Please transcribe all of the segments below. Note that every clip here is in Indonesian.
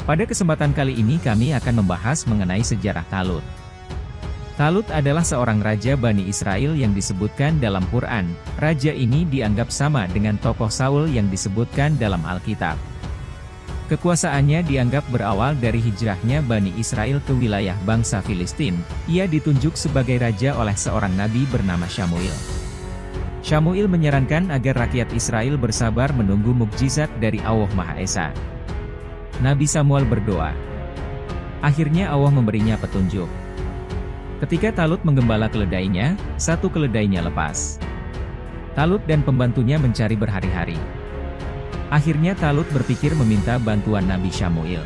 Pada kesempatan kali ini kami akan membahas mengenai sejarah Talut. Talut adalah seorang raja Bani Israel yang disebutkan dalam Quran. Raja ini dianggap sama dengan tokoh Saul yang disebutkan dalam Alkitab. Kekuasaannya dianggap berawal dari hijrahnya Bani Israel ke wilayah bangsa Filistin. Ia ditunjuk sebagai raja oleh seorang nabi bernama Syamuil. Syamuil menyarankan agar rakyat Israel bersabar menunggu mukjizat dari Allah Maha Esa. Nabi Samuel berdoa. Akhirnya Allah memberinya petunjuk. Ketika Talut menggembala keledainya, satu keledainya lepas. Talut dan pembantunya mencari berhari-hari. Akhirnya Talut berpikir meminta bantuan Nabi Syamuil.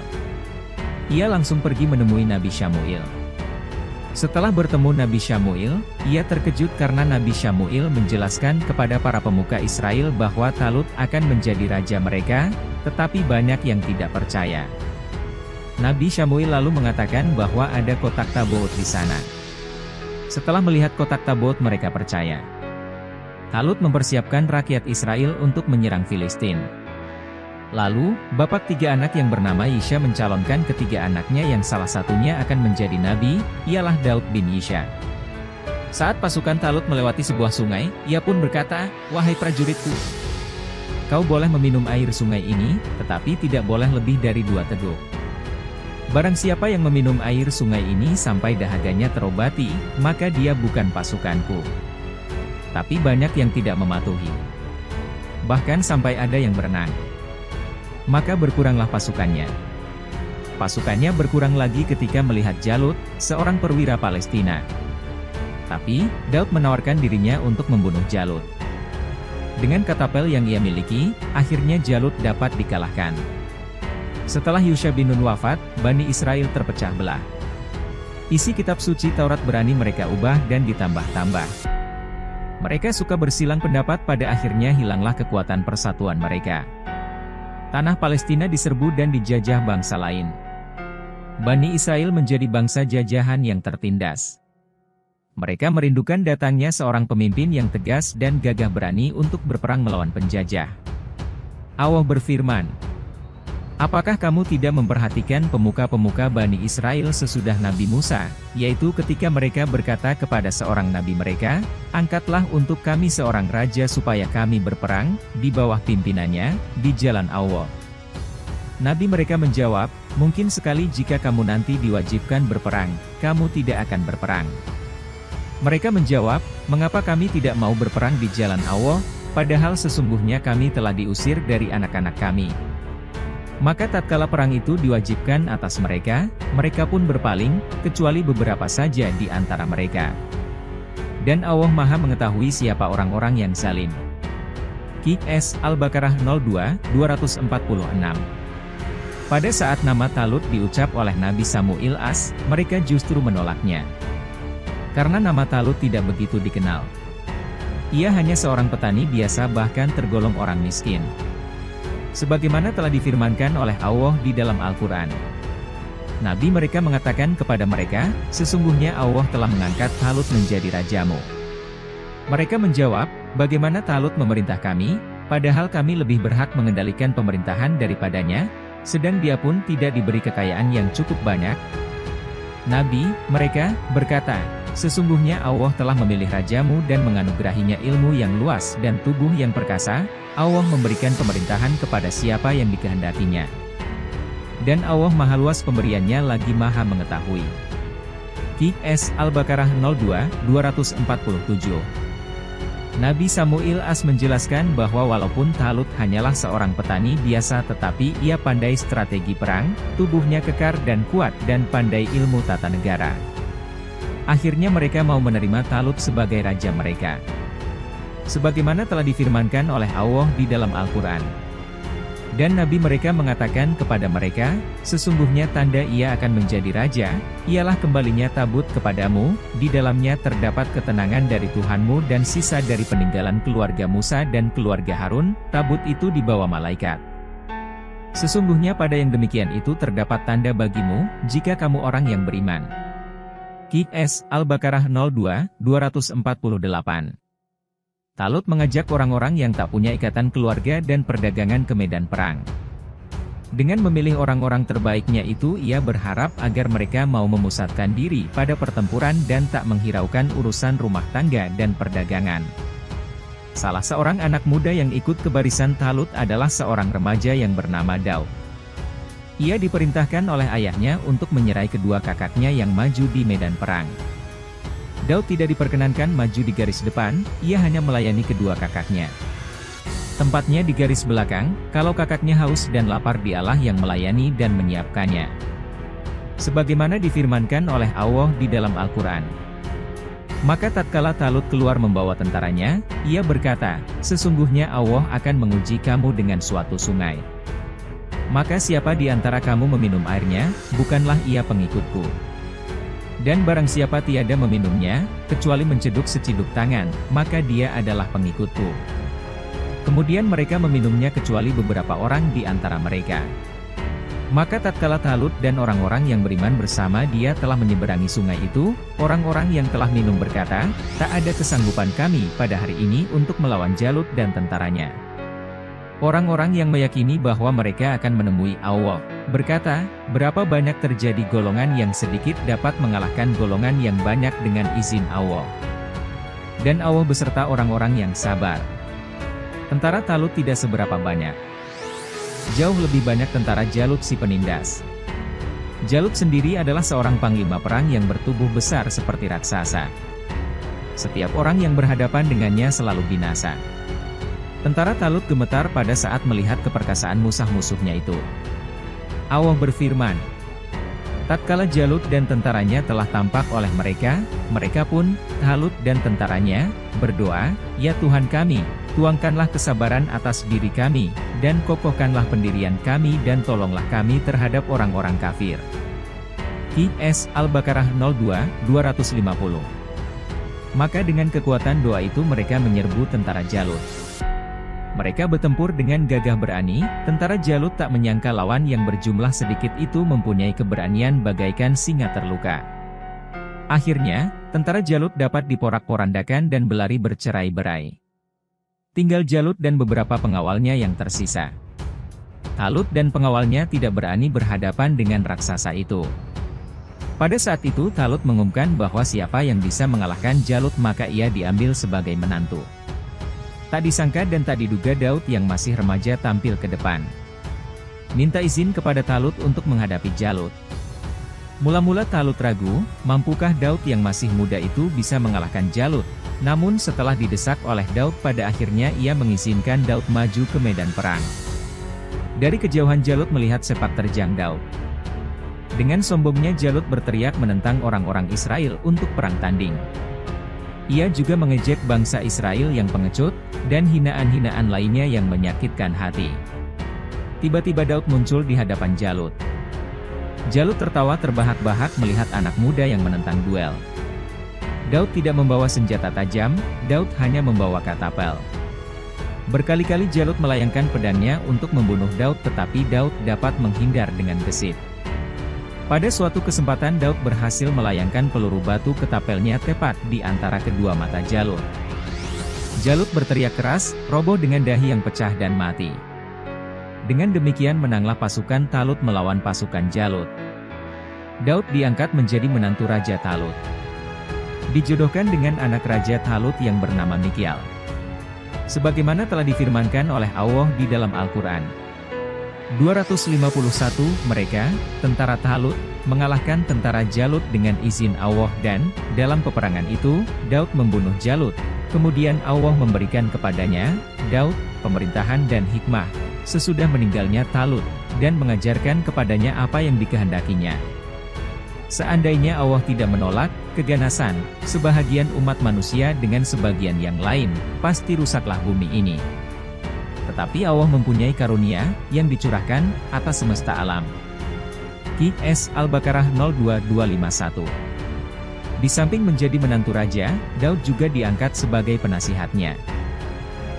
Ia langsung pergi menemui Nabi Syamuil. Setelah bertemu Nabi Syamuil, ia terkejut karena Nabi Syamuil menjelaskan kepada para pemuka Israel bahwa Talut akan menjadi raja mereka, tetapi banyak yang tidak percaya. Nabi Syamuil lalu mengatakan bahwa ada kotak Tabot di sana. Setelah melihat kotak Tabot mereka percaya. Talut mempersiapkan rakyat Israel untuk menyerang Filistin. Lalu, bapak tiga anak yang bernama Yisha mencalonkan ketiga anaknya yang salah satunya akan menjadi nabi, ialah Daud bin Yisha. Saat pasukan Talut melewati sebuah sungai, ia pun berkata, "Wahai prajuritku, kau boleh meminum air sungai ini, tetapi tidak boleh lebih dari 2 teguk. Barang siapa yang meminum air sungai ini sampai dahaganya terobati, maka dia bukan pasukanku." Tapi banyak yang tidak mematuhi. Bahkan sampai ada yang berenang. Maka berkuranglah pasukannya. Pasukannya berkurang lagi ketika melihat Jalut, seorang perwira Palestina. Tapi, Daud menawarkan dirinya untuk membunuh Jalut. Dengan katapel yang ia miliki, akhirnya Jalut dapat dikalahkan. Setelah Yusha bin Nun wafat, Bani Israel terpecah belah. Isi kitab suci Taurat berani mereka ubah dan ditambah-tambah. Mereka suka bersilang pendapat, pada akhirnya hilanglah kekuatan persatuan mereka. Tanah Palestina diserbu dan dijajah bangsa lain. Bani Israel menjadi bangsa jajahan yang tertindas. Mereka merindukan datangnya seorang pemimpin yang tegas dan gagah berani untuk berperang melawan penjajah. Allah berfirman, "Apakah kamu tidak memperhatikan pemuka-pemuka Bani Israel sesudah Nabi Musa, yaitu ketika mereka berkata kepada seorang nabi mereka, 'Angkatlah untuk kami seorang raja supaya kami berperang, di bawah pimpinannya, di jalan Allah.' Nabi mereka menjawab, 'Mungkin sekali jika kamu nanti diwajibkan berperang, kamu tidak akan berperang.' Mereka menjawab, 'Mengapa kami tidak mau berperang di jalan Allah, padahal sesungguhnya kami telah diusir dari anak-anak kami?' Maka tatkala perang itu diwajibkan atas mereka, mereka pun berpaling, kecuali beberapa saja di antara mereka. Dan Allah Maha mengetahui siapa orang-orang yang zalim." QS Al-Baqarah 02-246. Pada saat nama Talut diucap oleh Nabi Samuil As, mereka justru menolaknya. Karena nama Talut tidak begitu dikenal. Ia hanya seorang petani biasa, bahkan tergolong orang miskin. Sebagaimana telah difirmankan oleh Allah di dalam Al-Quran. Nabi mereka mengatakan kepada mereka, "Sesungguhnya Allah telah mengangkat Talut menjadi rajamu." Mereka menjawab, "Bagaimana Talut memerintah kami, padahal kami lebih berhak mengendalikan pemerintahan daripadanya, sedang dia pun tidak diberi kekayaan yang cukup banyak?" Nabi mereka berkata, "Sesungguhnya Allah telah memilih rajamu dan menganugerahinya ilmu yang luas dan tubuh yang perkasa. Allah memberikan pemerintahan kepada siapa yang dikehendakinya. Dan Allah Maha Luas pemberiannya lagi Maha mengetahui." QS Al-Baqarah 02-247. Nabi Samuil As menjelaskan bahwa walaupun Talut hanyalah seorang petani biasa, tetapi ia pandai strategi perang, tubuhnya kekar dan kuat, dan pandai ilmu tata negara. Akhirnya mereka mau menerima Talut sebagai raja mereka. Sebagaimana telah difirmankan oleh Allah di dalam Al-Quran. Dan Nabi mereka mengatakan kepada mereka, "Sesungguhnya tanda ia akan menjadi raja, ialah kembalinya tabut kepadamu, di dalamnya terdapat ketenangan dari Tuhanmu dan sisa dari peninggalan keluarga Musa dan keluarga Harun, tabut itu dibawa malaikat. Sesungguhnya pada yang demikian itu terdapat tanda bagimu, jika kamu orang yang beriman." QS Al-Baqarah 02-248. Talut mengajak orang-orang yang tak punya ikatan keluarga dan perdagangan ke medan perang. Dengan memilih orang-orang terbaiknya itu ia berharap agar mereka mau memusatkan diri pada pertempuran dan tak menghiraukan urusan rumah tangga dan perdagangan. Salah seorang anak muda yang ikut ke barisan Talut adalah seorang remaja yang bernama Daud. Ia diperintahkan oleh ayahnya untuk menyerai kedua kakaknya yang maju di medan perang. Daud tidak diperkenankan maju di garis depan, ia hanya melayani kedua kakaknya. Tempatnya di garis belakang, kalau kakaknya haus dan lapar dialah yang melayani dan menyiapkannya. Sebagaimana difirmankan oleh Allah di dalam Al-Quran. Maka tatkala Talut keluar membawa tentaranya, ia berkata, "Sesungguhnya Allah akan menguji kamu dengan suatu sungai. Maka siapa di antara kamu meminum airnya, bukanlah ia pengikutku. Dan barang siapa tiada meminumnya, kecuali menceduk seciduk tangan, maka dia adalah pengikutku." Kemudian mereka meminumnya kecuali beberapa orang di antara mereka. Maka tatkala Talut dan orang-orang yang beriman bersama dia telah menyeberangi sungai itu, orang-orang yang telah minum berkata, "Tak ada kesanggupan kami pada hari ini untuk melawan Jalut dan tentaranya." Orang-orang yang meyakini bahwa mereka akan menemui Allah, berkata, "Berapa banyak terjadi golongan yang sedikit dapat mengalahkan golongan yang banyak dengan izin Allah. Dan Allah beserta orang-orang yang sabar." Tentara Talut tidak seberapa banyak. Jauh lebih banyak tentara Jalut si penindas. Jalut sendiri adalah seorang panglima perang yang bertubuh besar seperti raksasa. Setiap orang yang berhadapan dengannya selalu binasa. Tentara Talut gemetar pada saat melihat keperkasaan musuh-musuhnya itu. Allah berfirman, tatkala Jalut dan tentaranya telah tampak oleh mereka, mereka pun, Talut dan tentaranya, berdoa, "Ya Tuhan kami, tuangkanlah kesabaran atas diri kami, dan kokohkanlah pendirian kami dan tolonglah kami terhadap orang-orang kafir." QS Al-Baqarah 02-250. Maka dengan kekuatan doa itu mereka menyerbu tentara Jalut. Mereka bertempur dengan gagah berani, tentara Jalut tak menyangka lawan yang berjumlah sedikit itu mempunyai keberanian bagaikan singa terluka. Akhirnya, tentara Jalut dapat diporak-porandakan dan berlari bercerai-berai. Tinggal Jalut dan beberapa pengawalnya yang tersisa. Talut dan pengawalnya tidak berani berhadapan dengan raksasa itu. Pada saat itu Talut mengumumkan bahwa siapa yang bisa mengalahkan Jalut maka ia diambil sebagai menantu. Tak disangka dan tak diduga Daud yang masih remaja tampil ke depan. Minta izin kepada Talut untuk menghadapi Jalut. Mula-mula Talut ragu, mampukah Daud yang masih muda itu bisa mengalahkan Jalut? Namun setelah didesak oleh Daud pada akhirnya ia mengizinkan Daud maju ke medan perang. Dari kejauhan Jalut melihat sepak terjang Daud. Dengan sombongnya Jalut berteriak menentang orang-orang Israel untuk perang tanding. Ia juga mengejek bangsa Israel yang pengecut, dan hinaan-hinaan lainnya yang menyakitkan hati. Tiba-tiba Daud muncul di hadapan Jalut. Jalut tertawa terbahak-bahak melihat anak muda yang menentang duel. Daud tidak membawa senjata tajam, Daud hanya membawa katapel. Berkali-kali Jalut melayangkan pedangnya untuk membunuh Daud tetapi Daud dapat menghindar dengan gesit. Pada suatu kesempatan Daud berhasil melayangkan peluru batu ketapelnya tepat di antara kedua mata Jalut. Jalut berteriak keras, roboh dengan dahi yang pecah dan mati. Dengan demikian menanglah pasukan Talut melawan pasukan Jalut. Daud diangkat menjadi menantu Raja Talut. Dijodohkan dengan anak Raja Talut yang bernama Mikial. Sebagaimana telah difirmankan oleh Allah di dalam Al-Quran. 251 mereka, tentara Talut, mengalahkan tentara Jalut dengan izin Allah dan, dalam peperangan itu, Daud membunuh Jalut. Kemudian Allah memberikan kepadanya, Daud, pemerintahan dan hikmah, sesudah meninggalnya Talut, dan mengajarkan kepadanya apa yang dikehendakinya. Seandainya Allah tidak menolak keganasan sebahagian umat manusia dengan sebagian yang lain, pasti rusaklah bumi ini. Tetapi Allah mempunyai karunia yang dicurahkan atas semesta alam. QS Al-Baqarah 02251. Di samping menjadi menantu raja, Daud juga diangkat sebagai penasihatnya.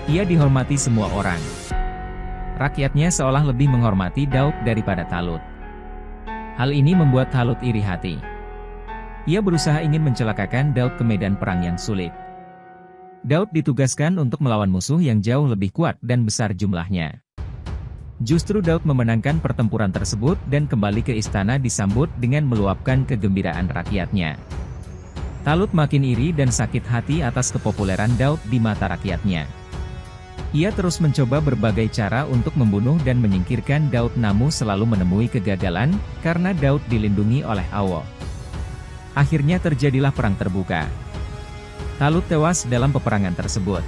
Ia dihormati semua orang. Rakyatnya seolah lebih menghormati Daud daripada Talut. Hal ini membuat Talut iri hati. Ia berusaha ingin mencelakakan Daud ke medan perang yang sulit. Daud ditugaskan untuk melawan musuh yang jauh lebih kuat dan besar jumlahnya. Justru Daud memenangkan pertempuran tersebut dan kembali ke istana disambut dengan meluapkan kegembiraan rakyatnya. Talut makin iri dan sakit hati atas kepopuleran Daud di mata rakyatnya. Ia terus mencoba berbagai cara untuk membunuh dan menyingkirkan Daud, namun selalu menemui kegagalan, karena Daud dilindungi oleh Allah. Akhirnya terjadilah perang terbuka. Talut tewas dalam peperangan tersebut.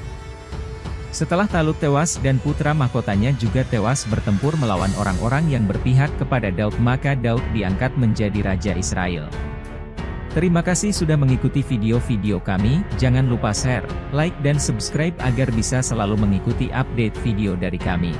Setelah Talut tewas dan putra mahkotanya juga tewas bertempur melawan orang-orang yang berpihak kepada Daud, maka Daud diangkat menjadi Raja Israel. Terima kasih sudah mengikuti video-video kami, jangan lupa share, like dan subscribe agar bisa selalu mengikuti update video dari kami.